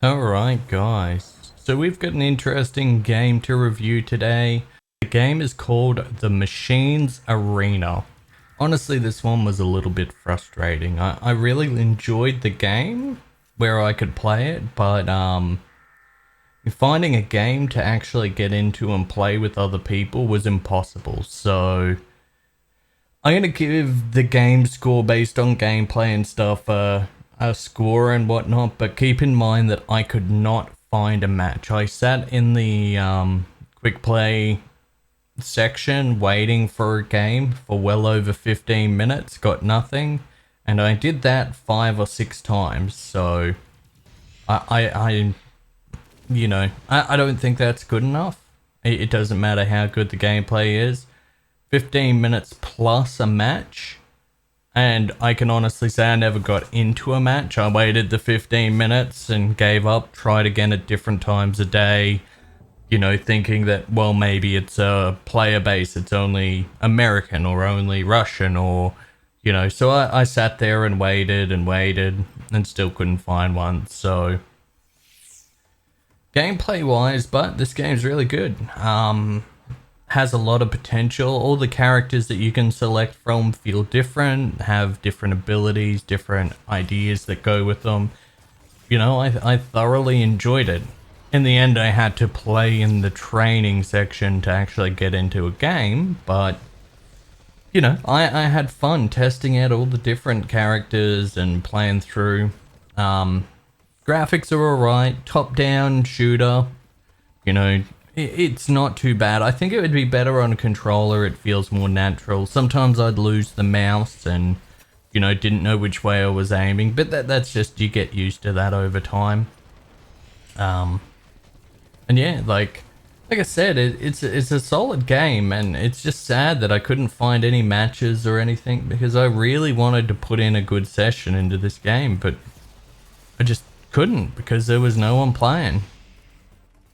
Alright guys, so we've got an interesting game to review today. The game is called The Machines Arena. Honestly, this one was a little bit frustrating. I really enjoyed the game where I could play it, but finding a game to actually get into and play with other people was impossible. So I'm gonna give the game score based on gameplay and stuff a score and whatnot, but keep in mind that I could not find a match. I sat in the quick play section waiting for a game for well over 15 minutes, got nothing, and I did that 5 or 6 times. So I don't think that's good enough. It doesn't matter how good the gameplay is. 15 minutes plus a match, and I can honestly say I never got into a match. I waited the 15 minutes and gave up, tried again at different times a day, thinking that, well, maybe it's a player base, it's only American or only Russian or, so I sat there and waited and still couldn't find one. So gameplay wise, but this game's really good. Has a lot of potential. All the characters that you can select from feel different, have different abilities, different ideas that go with them. I thoroughly enjoyed it. In the end, I had to play in the training section to actually get into a game, but I had fun testing out all the different characters and playing through. Graphics are alright, top-down shooter, it's not too bad. I think it would be better on a controller. It feels more natural. Sometimes I'd lose the mouse and, didn't know which way I was aiming. But that's just, you get used to that over time. And yeah, like I said, it's a solid game. And it's just sad that I couldn't find any matches or anything, because I really wanted to put in a good session into this game. But I just couldn't, because there was no one playing.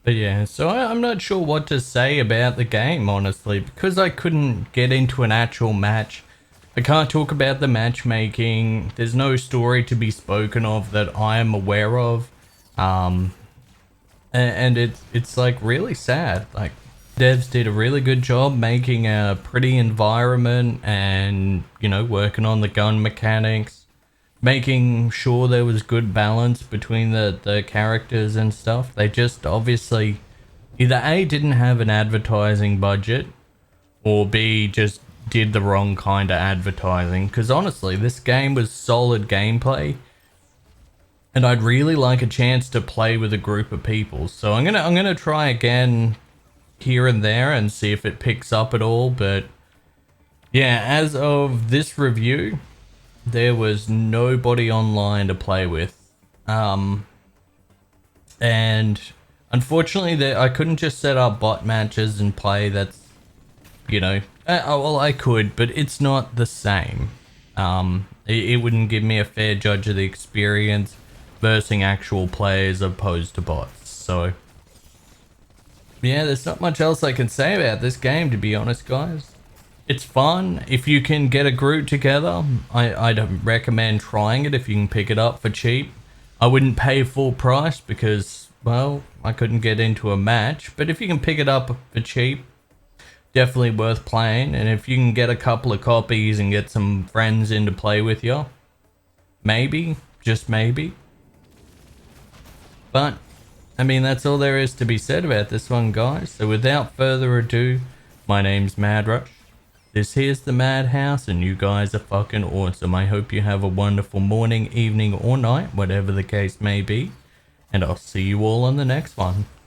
But yeah, so I'm not sure what to say about the game, honestly, because I couldn't get into an actual match. I can't talk about the matchmaking. There's no story to be spoken of that I am aware of. And it's like really sad. Like, devs did a really good job making a pretty environment and, working on the gun mechanics, making sure there was good balance between the characters and stuff. They just obviously either A, didn't have an advertising budget, or B, just did the wrong kind of advertising. Because honestly, this game was solid gameplay, and I'd really like a chance to play with a group of people. So I'm gonna try again here and there and see if it picks up at all. But yeah, as of this review, there was nobody online to play with. And unfortunately, I couldn't just set up bot matches and play. That's, well, I could, but it's not the same. It wouldn't give me a fair judge of the experience versus actual players opposed to bots. So yeah, there's not much else I can say about this game, to be honest, guys. It's fun. If you can get a group together, I'd recommend trying it if you can pick it up for cheap. I wouldn't pay full price because, well, I couldn't get into a match. But if you can pick it up for cheap, definitely worth playing. And if you can get a couple of copies and get some friends in to play with you, maybe, just maybe. But, I mean, that's all there is to be said about this one, guys. So without further ado, my name's Mad Rush. This here's the Madhouse, and you guys are fucking awesome. I hope you have a wonderful morning, evening, or night, whatever the case may be. And I'll see you all on the next one.